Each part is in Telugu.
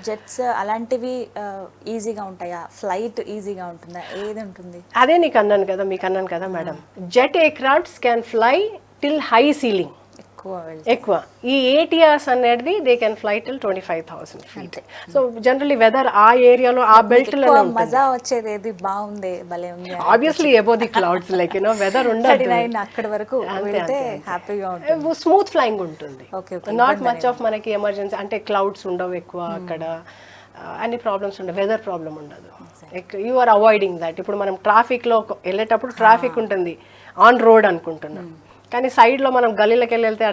జెట్స్ అలాంటివి ఈజీగా ఉంటాయా, ఫ్లైట్ ఈజీగా ఉంటుందా, ఏది ఉంటుంది? అదే మీకు అన్నాను కదా madam, jet aircrafts can fly till high ceiling, ఎక్కువ. ఈ ATRs అనేది they can fly till 25,000 feet. So generally weather ఆ ఏరియాలో ఆ బెల్ట్ లో మజా వచ్చేది ఏది బాగుంది, భలే ఉంది? Obviously above the clouds, like weather ఉండదు, అక్కడ వరకు వెళ్తే హ్యాపీగా ఉంటుంది, స్మూత్ ఫ్లైయింగ్ ఉంటుంది, నాట్ మచ్ ఆఫ్ మనకి ఎమర్జెన్సీ అంటే క్లౌడ్స్ ఉండవు ఎక్కువ అక్కడ, అన్ని ప్రాబ్లమ్స్ ఉండవు, వెదర్ ప్రాబ్లం ఉండదు. You are avoiding that. ఇప్పుడు మనం ట్రాఫిక్లో వెళ్ళేటప్పుడు ట్రాఫిక్ ఉంటుంది, ఆన్ రోడ్ అనుకుంటున్నాం, కానీ సైడ్లో మనం గల్లీలోకి వెళ్తే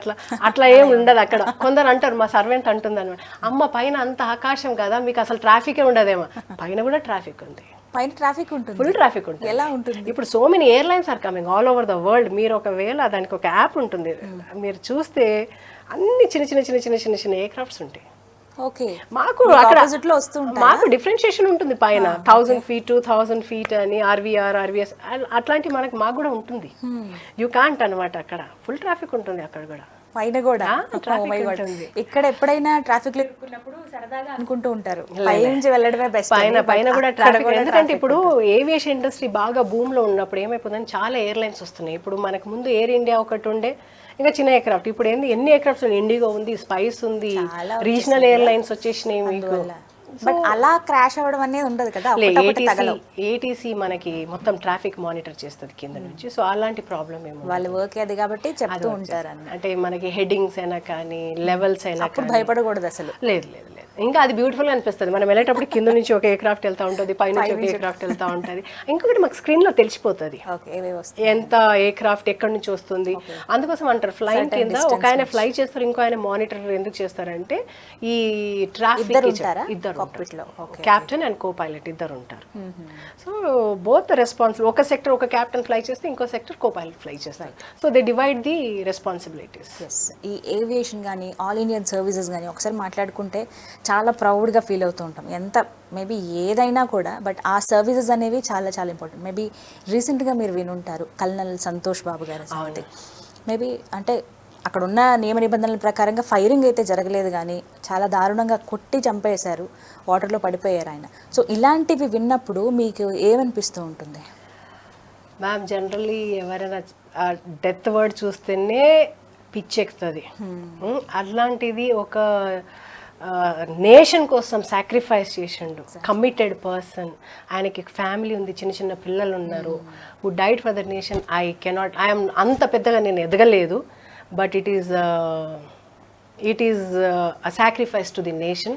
అట్లా ఏం ఉండదు అక్కడ. కొందరు అంటారు, మా సర్వెంట్ అంటుంది అనమాట, అమ్మ పైన అంత ఆకాశం కదా మీకు అసలు ట్రాఫికే ఉండదేమో. పైన కూడా ట్రాఫిక్ ఉంది, పైన ట్రాఫిక్ ఉంటుంది, ఫుల్ ట్రాఫిక్ ఉంటుంది. ఎలా ఉంటుంది? ఇప్పుడు so many airlines are coming all over the world. మీరు ఒకవేళ దానికి ఒక యాప్ ఉంటుంది, మీరు చూస్తే అన్ని చిన్న చిన్న చిన్న చిన్న చిన్న చిన్న ఎయిర్క్రాఫ్ట్స్ ఉంటాయి. మాకు అక్కడ మాకు డిఫరెన్షియేషన్ ఉంటుంది, పైన 1000 feet 2000 feet అని, RVR RVS అట్లాంటి మాకు కూడా ఉంటుంది. యూ కాంట్ అనమాట, అక్కడ ఫుల్ ట్రాఫిక్ ఉంటుంది అక్కడ కూడా, పైన కూడా ట్రాఫిక్ ఉంటుంది. ఇక్కడ ఎప్పుడైనా ట్రాఫిక్ లో ఇరుక్కున్నప్పుడు సరదాగా అనుకుంటూ ఉంటారు పైనుంచి వెళ్ళడమే బెస్ట్, పైన కూడా ట్రాఫిక్. ఎందుకంటే ఇప్పుడు ఏవియేషన్ ఇండస్ట్రీ బాగా భూమ్ లో ఉన్నప్పుడు ఏమైపోతుందని చాలా ఎయిర్లైన్స్ వస్తున్నాయి. ఇప్పుడు మనకు ముందు ఎయిర్ ఇండియా ఒకటి ఉండే, ఇంకా చిన్న ఎయిర్క్రాఫ్ట్. ఇప్పుడు ఎన్ని ఎయిర్క్రాఫ్ట్స్ ఉన్నాయి, ఇండిగో ఉంది, స్పైస్ ఉంది, రీజనల్ ఎయిర్లైన్స్ వచ్చేసినాయి మీకు. బట్ అలా క్రాష్ అవ్వడం అనేది ఉండదు కదా. ఏటీసీ మనకి మొత్తం ట్రాఫిక్ మానిటర్ చేస్తుంది కింద నుంచి, సో అలాంటి ప్రాబ్లం ఏమో, వాళ్ళ వర్క్ అది కాబట్టి చెప్తూ ఉంటారు. అంటే మనకి హెడ్డింగ్స్ అయినా కానీ, లెవెల్స్ అయినా కానీ భయపడకూడదు అసలు. లేదు లేదు లేదు, ఇంకా అది బ్యూటిఫుల్ గా అనిపిస్తుంది. మనం వెళ్ళేటప్పుడు కింద నుంచి ఒక ఎయిర్క్రాఫ్ట్ వెళ్తా ఉంటుంది, పైన నుంచి ఒక ఎయిర్క్రాఫ్ట్ వెళ్తా ఉంటుంది. ఇంకొకటి మాకు స్క్రీన్ లో తెలిసిపోతుంది ఎంత ఎయిర్క్రాఫ్ట్ ఎక్కడి నుంచి వస్తుంది. అందుకోసం అంటారు ఫ్లైయింగ్ కింద ఒక ఆయన ఫ్లై చేస్తారు, ఇంకో ఆయన మానిటర్ ఎందుకు చేస్తారంటే ఈ ట్రాఫిక్ ఇద్దరు, కెప్టెన్ అండ్ కో పైలట్ ఇద్దరు ఉంటారు. సో బోత్ రెస్పాన్సిబుల్, ఒక సెక్టర్ ఒక కెప్టెన్ ఫ్లై చేస్తే ఇంకో సెక్టర్ కో పైలట్ ఫ్లై చేస్తారు. So they divide the responsibilities. ఈ ఏవియేషన్ కానీ ఆల్ ఇండియన్ సర్వీసెస్ కానీ ఒకసారి మాట్లాడుకుంటే చాలా ప్రౌడ్గా ఫీల్ అవుతూ ఉంటాం. ఎంత మేబీ ఏదైనా కూడా, బట్ ఆ సర్వీసెస్ అనేవి చాలా చాలా ఇంపార్టెంట్. మేబీ రీసెంట్గా మీరు వినుంటారు కల్నల్ సంతోష్ బాబు గారి సంగతి. మేబీ అంటే అక్కడ ఉన్న నియమ నిబంధనల ప్రకారంగా ఫైరింగ్ అయితే జరగలేదు, కానీ చాలా దారుణంగా కొట్టి చంపేశారు, వాటర్లో పడిపోయారు ఆయన. సో ఇలాంటివి విన్నప్పుడు మీకు ఏమనిపిస్తూ ఉంటుంది? మ్యామ్ జనరల్లీ ఎవరైనా డెత్ వర్డ్ చూస్తేనే పిచ్చెక్కుతుంది. అట్లాంటిది ఒక నేషన్ కోసం సాక్రిఫైస్ చేసిండు, కమిటెడ్ పర్సన్. ఆయనకి ఫ్యామిలీ ఉంది, చిన్న చిన్న పిల్లలు ఉన్నారు, హు died for the nation. I'm అంత పెద్దగా నేను ఎదగలేదు, but it is a sacrifice to the nation,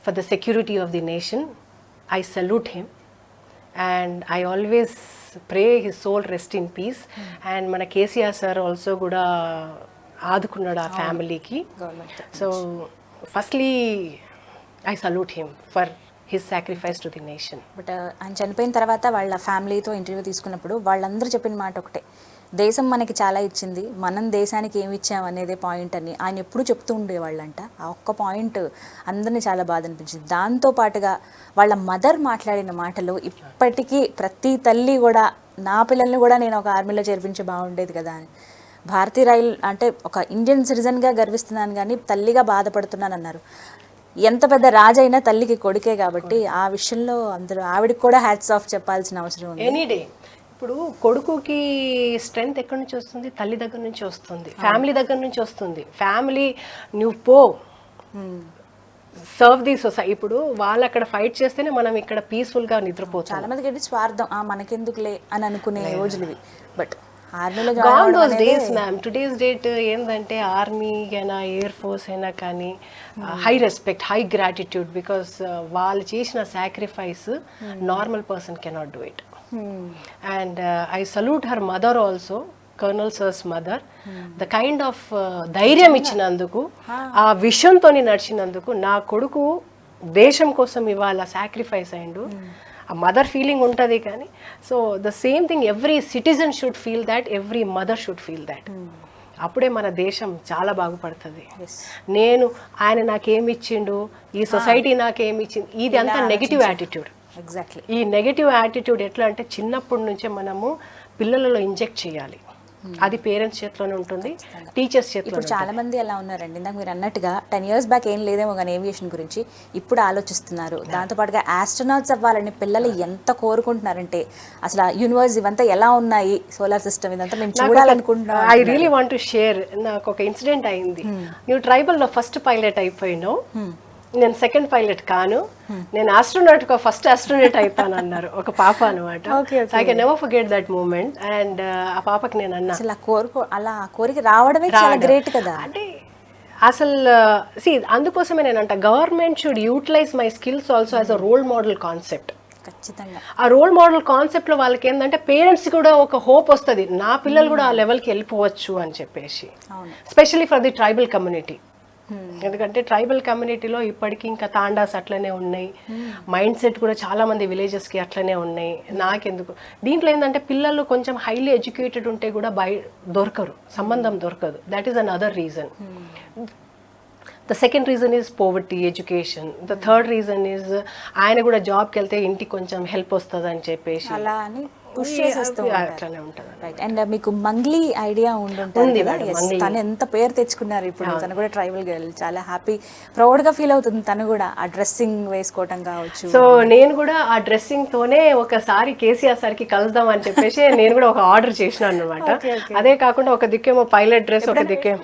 for the security of the nation. I salute him and I always pray his soul rest in peace. And mana KCR sir also kuda aadukunnadu aa family ki. So firstly I salute him for his sacrifice to the nation. But ఆయన చనిపోయిన తర్వాత వాళ్ళ ఫ్యామిలీతో ఇంటర్వ్యూ తీసుకున్నప్పుడు వాళ్ళందరూ చెప్పిన మాట ఒకటే, దేశం మనకి చాలా ఇచ్చింది, మనం దేశానికి ఏమి ఇచ్చాం అనేదే పాయింట్ అని ఆయన ఎప్పుడూ చెప్తూ ఉండేవాళ్ళంట. ఆ ఒక్క పాయింట్ అందరినీ చాలా బాధ అనిపించింది. దాంతోపాటుగా వాళ్ళ మదర్ మాట్లాడిన మాటలు ఇప్పటికీ ప్రతి తల్లి కూడా, నా పిల్లల్ని కూడా నేను ఒక ఆర్మీలో చేర్పించి బాగుండేది కదా అని. భారతీయ రైల్ అంటే ఒక ఇండియన్ సిటిజన్గా గర్విస్తున్నాను కానీ తల్లిగా బాధపడుతున్నాను అన్నారు. ఎంత పెద్ద రాజైనా తల్లికి కొడుకే కాబట్టి ఆ విషయంలో అందరూ ఆవిడకి కూడా హ్యాట్స్ ఆఫ్ చెప్పాల్సిన అవసరం ఉంది. ఎనీ డే ఇప్పుడు కొడుకుకి స్ట్రెంగ్త్ ఎక్కడి నుంచి వస్తుంది? తల్లి దగ్గర నుంచి వస్తుంది, ఫ్యామిలీ దగ్గర నుంచి వస్తుంది. ఫ్యామిలీ నువ్వు పో, సర్వ్ ది సొసైటీ. ఇప్పుడు వాళ్ళు అక్కడ ఫైట్ చేస్తేనే మనం ఇక్కడ పీస్ఫుల్గా నిద్రపోతాం. చాలా మందికి ఏంటి స్వార్థం, మనకెందుకులే అని అనుకునే రోజులు ఇవి. బట్ టుడేస్ డేట్ ఏంటంటే ఆర్మీ అయినా ఎయిర్ ఫోర్స్ అయినా కానీ high respect, high gratitude, because వాళ్ళు చేసిన sacrifice normal person cannot do it. And I salute her mother also, Colonel Sir's mother. The kind of ధైర్యం ఇచ్చినందుకు, ఆ విషయంతోని నడిచినందుకు. నా కొడుకు దేశం కోసం ఇవాళ సాక్రిఫైస్ అయ్యిండు, ఆ మదర్ ఫీలింగ్ ఉంటుంది. కానీ so the same thing every citizen should feel that, every mother should feel that. అప్పుడే మన దేశం చాలా బాగుపడుతుంది. నేను ఆయన నాకేమి ఇచ్చిండు, ఈ సొసైటీ నాకేమి ఇచ్చింది, ఇది అంతా నెగిటివ్ యాటిట్యూడ్. ఎగ్జాక్ట్లీ. ఈ నెగటివ్ యాటిట్యూడ్ ఎట్లా అంటే చిన్నప్పటి నుంచే మనము పిల్లలలో ఇంజెక్ట్ చేయాలి. అది పేరెంట్స్ చేతిలోనే ఉంటుంది, టీచర్స్ చేతిలో. ఇప్పుడు చాలా మంది ఎలా ఉన్నారండి, ఇందాక మీరు అన్నట్టుగా 10 years బ్యాక్ ఏం లేదేమో కానీ ఏవియేషన్ గురించి ఇప్పుడు ఆలోచిస్తున్నారు. దాంతోపాటుగా ఆస్ట్రోనాట్స్ అవ్వాలని పిల్లలు ఎంత కోరుకుంటున్నారంటే అసలు యూనివర్స్ ఇవంతా ఎలా ఉన్నాయి, సోలార్ సిస్టమ్ ఇదంతా మేము చూడాలనుకుంటున్నాం. I really want to share. నాకు ఒక ఇన్సిడెంట్ అయింది. నువ్వు ట్రైబల్లో ఫస్ట్ పైలట్ అయిపోయినావు, నేను సెకండ్ పైలట్ కాను, నేను ఆస్ట్రోనాట్ ఫస్ట్ ఆస్ట్రోనాట్ అవుతాను అన్నారు ఒక పాప అనమాట. I can never forget that moment. And ఆ పాపకి నేను అన్నా, అసలు అలా కోరిక రావడమే చాలా గ్రేట్ కదా. అంటే అసలు అందుకోసమే నేనంట government should utilize my skills also as a role model concept. ఖచ్చితంగా ఆ రోల్ మోడల్ కాన్సెప్ట్లో వాళ్ళకి ఏంటంటే పేరెంట్స్ కూడా ఒక హోప్ వస్తుంది, నా పిల్లలు కూడా ఆ లెవెల్కి వెళ్ళిపోవచ్చు అని చెప్పేసి. Specially for the tribal community. ఎందుకంటే ట్రైబల్ కమ్యూనిటీలో ఇప్పటికీ ఇంకా తాండాస్ అట్లనే ఉన్నాయి, మైండ్ సెట్ కూడా చాలా మంది విలేజెస్కి అట్లనే ఉన్నాయి. నాకెందుకు దీంట్లో ఏంటంటే పిల్లలు కొంచెం హైలీ ఎడ్యుకేటెడ్ ఉంటే కూడా దొరకరు, సంబంధం దొరకదు. That is an other reason. The second reason is poverty, education. The third reason is ఆయన కూడా జాబ్కి వెళ్తే ఇంటికి కొంచెం హెల్ప్ వస్తుంది అని చెప్పేసి అలా అని పుష్ చేసేస్తూ అట్లానే ఉంటుంది. రైట్. అండ్ మీకు మంగ్లీ ఐడియా ఉంటుంది కదా, తను ఎంత పేరు తెచ్చుకున్నారు ఇప్పుడు. తను కూడా ట్రైబల్ గర్ల్, చాలా హ్యాపీ ప్రౌడ్గా ఫీల్ అవుతుంది తను కూడా ఆ డ్రెస్సింగ్ వేసుకోవటం కావచ్చు. సో నేను కూడా ఆ డ్రెస్సింగ్ తోనే ఒకసారి కేసీఆర్ సార్కి కలుద్దాం అని చెప్పేసి నేను కూడా ఒక ఆర్డర్ చేసినాను అనమాట. అదే కాకుండా ఒక దిక్కేమో పైలట్ డ్రెస్, ఒక దిక్కే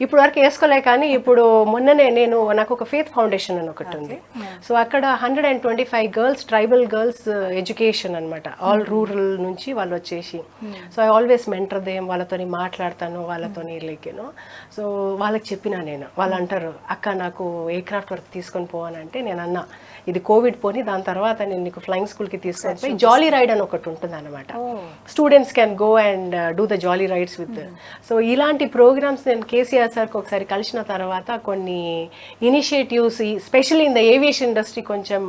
ఇప్పుడు వరకు వేసుకోలే, కానీ ఇప్పుడు మొన్ననే నాకు ఒక ఫేత్ ఫౌండేషన్ అని ఒకటి ఉంది. సో అక్కడ 125 గర్ల్స్, ట్రైబల్ గర్ల్స్ ఎడ్యుకేషన్ అనమాట, ఆల్ రూరల్ నుంచి వాళ్ళు వచ్చేసి. So I always mentor them, వాళ్ళతోని మాట్లాడతాను, వాళ్ళతోని లైకేను. సో వాళ్ళకి చెప్పినా నేను, వాళ్ళు అంటారు అక్క నాకు ఎయిర్ క్రాఫ్ట్ వర్క్ తీసుకొని పోవాలంటే నేను అన్నా ఇది కోవిడ్ పోని, దాని తర్వాత నేను నీకు ఫ్లయింగ్ స్కూల్కి తీసుకొని పోయి జాలీ రైడ్ అని ఒకటి ఉంటుంది అనమాట. Students can go and do the jolly rides with. So ఇలాంటి ప్రోగ్రామ్స్ నేను కేసీఆర్ సార్కి ఒకసారి కలిసిన తర్వాత కొన్ని initiatives, specially in the aviation industry కొంచెం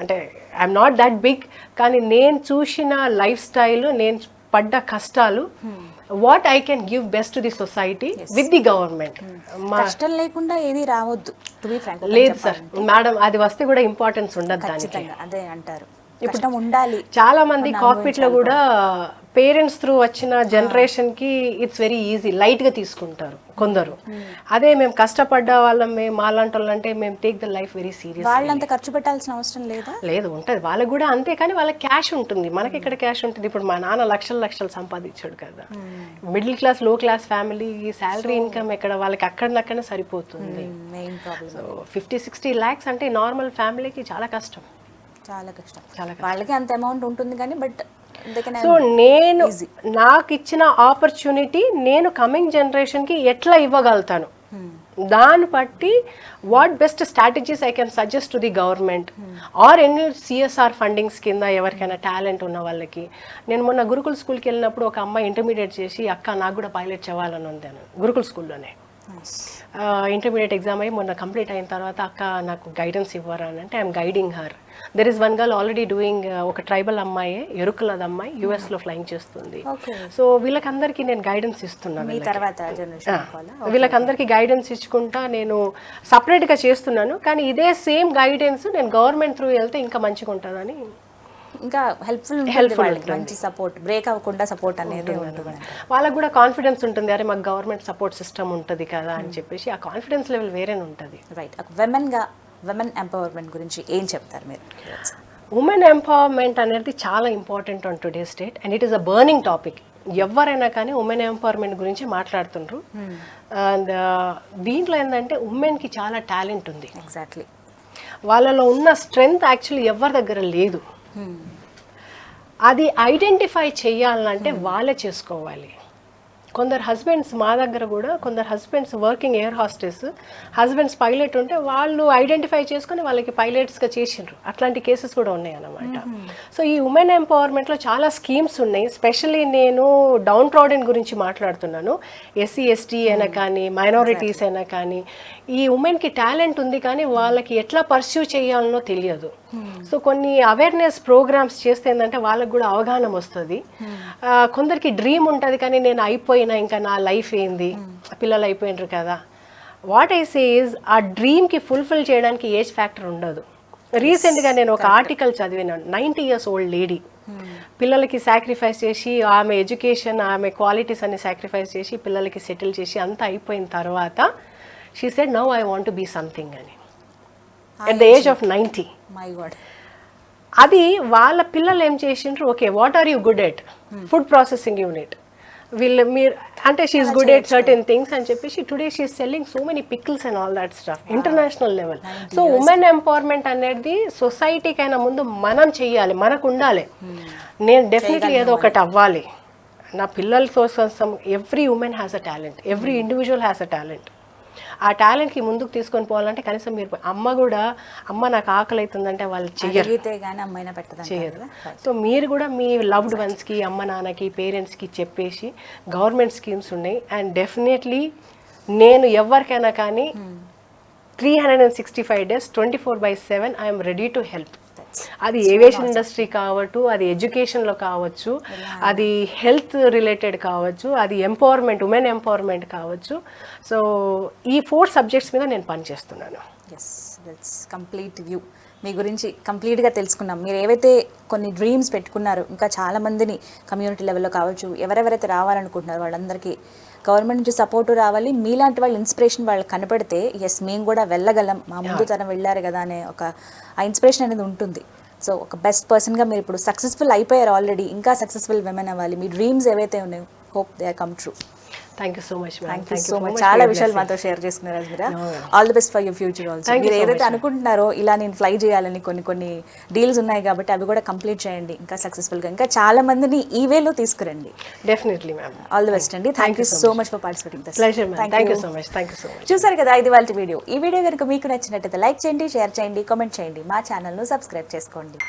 అంటే ఐఎమ్ నాట్ దట్ బిగ్, కానీ నేను చూసిన లైఫ్ స్టైల్, నేను పడ్డ కష్టాలు, what I can give best to the society with the government. కష్టం లేకుండా ఏది రావద్దు, టు బి ఫ్రాంక్. లేదు సార్ మేడం, అది వస్తే కూడా ఇంపార్టెన్స్ ఉండదు దానికి. అదే అంటారు, కష్టం ఉండాలి. చాలా మంది కాక్పిట్ లో కూడా పేరెంట్స్ త్రూ వచ్చిన జనరేషన్ కి ఇట్స్ వెరీ ఈజీ, లైట్ గా తీసుకుంటారు కొందరు. అదే మేము కష్టపడ్డ వాళ్ళం, మేము మాలాంటి వాళ్ళంటే మేము take the life very serious. వాళ్ళంతా ఖర్చు పెట్టాల్సిన అవసరం లేదా? లేదు, ఉంటది వాళ్ళకి కూడా అంతే, కానీ వాళ్ళకి క్యాష్ ఉంటుంది, మనకి ఇక్కడ క్యాష్ ఉంటుంది. ఇప్పుడు మా నాన్న లక్షలు సంపాదించాడు కదా, మిడిల్ క్లాస్ లో క్లాస్ ఫ్యామిలీ శాలరీ ఇన్కమ్ ఎక్కడ, వాళ్ళకి అక్కడనే సరిపోతుంది. 50-60 lakhs అంటే నార్మల్ ఫ్యామిలీకి చాలా కష్టం, చాలా కష్టం. వాళ్ళకి అంత అమౌంట్ ఉంటుంది కానీ బట్ సో నేను నాకు ఇచ్చిన ఆపర్చునిటీ నేను కమింగ్ జనరేషన్కి ఎట్లా ఇవ్వగలుగుతాను, దాన్ని బట్టి what best strategies I can suggest to the government are ఎన్ని సిఎస్ఆర్ ఫండింగ్స్ కింద ఎవరికైనా టాలెంట్ ఉన్న వాళ్ళకి. నేను మొన్న గురుకుల్ స్కూల్కి వెళ్ళినప్పుడు ఒక అమ్మాయి ఇంటర్మీడియట్ చేసి అక్క నాకు కూడా పైలట్ చేయాలని ఉందాను గురుకుల్ స్కూల్లోనే. ఇంటర్మీడియట్ ఎగ్జామ్ అయ్యి మొన్న కంప్లీట్ అయిన తర్వాత అక్క నాకు గైడెన్స్ ఇవ్వరా అని అంటే I'm guiding her. There is one girl already doing, ఒక ట్రైబల్ అమ్మాయి, ఎరుకులది అమ్మాయి, యుఎస్లో ఫ్లయింగ్ చేస్తుంది. సో వీళ్ళకందరికీ నేను గైడెన్స్ ఇస్తున్నాను, వీళ్ళకందరికీ గైడెన్స్ ఇచ్చుకుంటా నేను సపరేట్గా చేస్తున్నాను. కానీ ఇదే సేమ్ గైడెన్స్ నేను గవర్నమెంట్ త్రూ వెళ్తే ఇంకా మంచిగా ఉంటుందని, ఇంకా హెల్ప్ఫుల్ మంచి సపోర్ట్, బ్రేక్ అవ్వకుండా సపోర్ట్ అనేది ఉంటుంది. వాళ్ళకు కూడా కాన్ఫిడెన్స్ ఉంటుంది, అరే మాకు గవర్నమెంట్ సపోర్ట్ సిస్టమ్ ఉంటుంది కదా అని చెప్పేసి ఆ కాన్ఫిడెన్స్ లెవెల్ వేరేనే ఉంటుంది. రైట్. విమెన్ ఎంపవర్మెంట్ గురించి ఏం చెప్తారు మీరు? ఉమెన్ ఎంపవర్మెంట్ అనేది చాలా important on today's date and it is a burning topic. ఎవరైనా కానీ ఉమెన్ ఎంపవర్మెంట్ గురించి మాట్లాడుతుండ్రు. అండ్ దీంట్లో ఏంటంటే ఉమెన్కి చాలా టాలెంట్ ఉంది, ఎగ్జాక్ట్లీ వాళ్ళలో ఉన్న స్ట్రెంగ్త్ యాక్చువల్లీ ఎవరి దగ్గర లేదు. అది ఐడెంటిఫై చేయాలంటే వాళ్ళే చేసుకోవాలి. కొందరు హస్బెండ్స్, మా దగ్గర కూడా కొందరు husbands working air hostess, husbands pilot ఉంటే వాళ్ళు ఐడెంటిఫై చేసుకొని వాళ్ళకి పైలట్స్గా చేసిండ్రు, అట్లాంటి కేసెస్ కూడా ఉన్నాయి అన్నమాట. సో ఈ ఉమెన్ ఎంపవర్మెంట్లో చాలా స్కీమ్స్ ఉన్నాయి. స్పెషల్లీ నేను డౌన్ ట్రాడెన్ గురించి మాట్లాడుతున్నాను. ఎస్సీ ఎస్టీ అయినా కానీ, మైనారిటీస్ అయినా కానీ, ఈ ఉమెన్కి టాలెంట్ ఉంది కానీ వాళ్ళకి ఎట్లా పర్స్యూ చేయాలనో తెలియదు. సో కొన్ని అవేర్నెస్ ప్రోగ్రామ్స్ చేస్తే ఏంటంటే వాళ్ళకి కూడా అవగాహన వస్తుంది. కొందరికి డ్రీమ్ ఉంటుంది కానీ నేను అయిపోయినా ఇంకా నా లైఫ్ ఏంది, పిల్లలు అయిపోయినారు కదా. వాట్ ఐ సే ఈజ్ ఆ డ్రీమ్కి ఫుల్ఫిల్ చేయడానికి ఏజ్ ఫ్యాక్టర్ ఉండదు. రీసెంట్గా నేను ఒక ఆర్టికల్ చదివినాను, 90 years old లేడీ పిల్లలకి సాక్రిఫైస్ చేసి ఆమె ఎడ్యుకేషన్ ఆమె క్వాలిటీస్ అన్ని సాక్రిఫైస్ చేసి పిల్లలకి సెటిల్ చేసి అంతా అయిపోయిన తర్వాత she said now I want to be something అని at the age of 90. My God. అది వాళ్ళ పిల్లలు ఏం చేసిండ్రు, okay what are you good at, food processing unit, వీళ్ళు మీరు అంటే she's good at certain things అని చెప్పేసి today she's selling so many pickles and all that stuff international level. So women empowerment అనేది సొసైటీకైనా ముందు మనం చెయ్యాలి, మనకు ఉండాలి. నేను డెఫినెట్లీ ఏదో ఒకటి అవ్వాలి నా పిల్లల కోసం. Every women has a talent, every individual has a talent. ఆ టాలెంట్కి ముందుకు తీసుకొని పోవాలంటే కనీసం మీరు అమ్మ కూడా అమ్మ నాకు ఆకలి అవుతుందంటే వాళ్ళు చెయ్యరు. సో మీరు కూడా మీ లవ్డ్ వన్స్కి అమ్మ నాన్నకి పేరెంట్స్కి చెప్పేసి గవర్నమెంట్ స్కీమ్స్ ఉన్నాయి. అండ్ డెఫినెట్లీ నేను ఎవరికైనా కానీ 365 days 24/7 I'm ready to help. అది ఏవియేషన్ ఇండస్ట్రీ కావచ్చు, అది ఎడ్యుకేషన్లో కావచ్చు, అది హెల్త్ రిలేటెడ్ కావచ్చు, అది ఎంపవర్మెంట్ ఉమెన్ ఎంపవర్మెంట్ కావచ్చు. సో ఈ 4 subjects మీద నేను పనిచేస్తున్నాను. Yes, that's complete view. మీ గురించి కంప్లీట్గా తెలుసుకున్నాం. మీరు ఏవైతే కొన్ని డ్రీమ్స్ పెట్టుకున్నారో ఇంకా చాలామందిని కమ్యూనిటీ లెవెల్లో కావచ్చు, ఎవరెవరైతే రావాలనుకుంటున్నారో వాళ్ళందరికీ గవర్నమెంట్ నుంచి సపోర్టు రావాలి. మీలాంటి వాళ్ళ ఇన్స్పిరేషన్ వాళ్ళకి కనపడితే ఎస్ మేము కూడా వెళ్ళగలం, మా ముందు తరం వెళ్ళారు కదా అనే ఒక ఆ ఇన్స్పిరేషన్ అనేది ఉంటుంది. సో ఒక బెస్ట్ పర్సన్గా మీరు ఇప్పుడు సక్సెస్ఫుల్ అయిపోయారు ఆల్రెడీ. ఇంకా సక్సెస్ఫుల్ విమెన్ అవ్వాలి. మీ డ్రీమ్స్ ఏవైతే ఉన్నాయో hope they are come true. Thank you so much. Thank you so much. చాలా విషయాలు మాతో షేర్ చేసుకున్నారు Ajmeera. All the best for your future also. మీరు ఏదైతే అనుకుంటున్నారో ఇలా నేను ఫ్లై చేయాలని కొన్ని డీల్స్ ఉన్నాయి కాబట్టి అవి కూడా కంప్లీట్ చేయండి ఇంకా సక్సెస్ఫుల్గా. ఇంకా చాలా మందిని ఈ వేలో తీసుకురండి. Definitely ma'am. All the best అండి. Thank you so much for participating. Pleasure ma'am. Thank you so much. Thank you so much. చూసారు కదా, ఇది వాళ్ళ వీడియో. ఈ వీడియో కనుక మీకు నచ్చినట్టయితే లైక్ చేయండి, షేర్ చేయండి, కామెంట్ చేయండి, మా ఛానల్ను సబ్స్క్రైబ్ చేసుకోండి.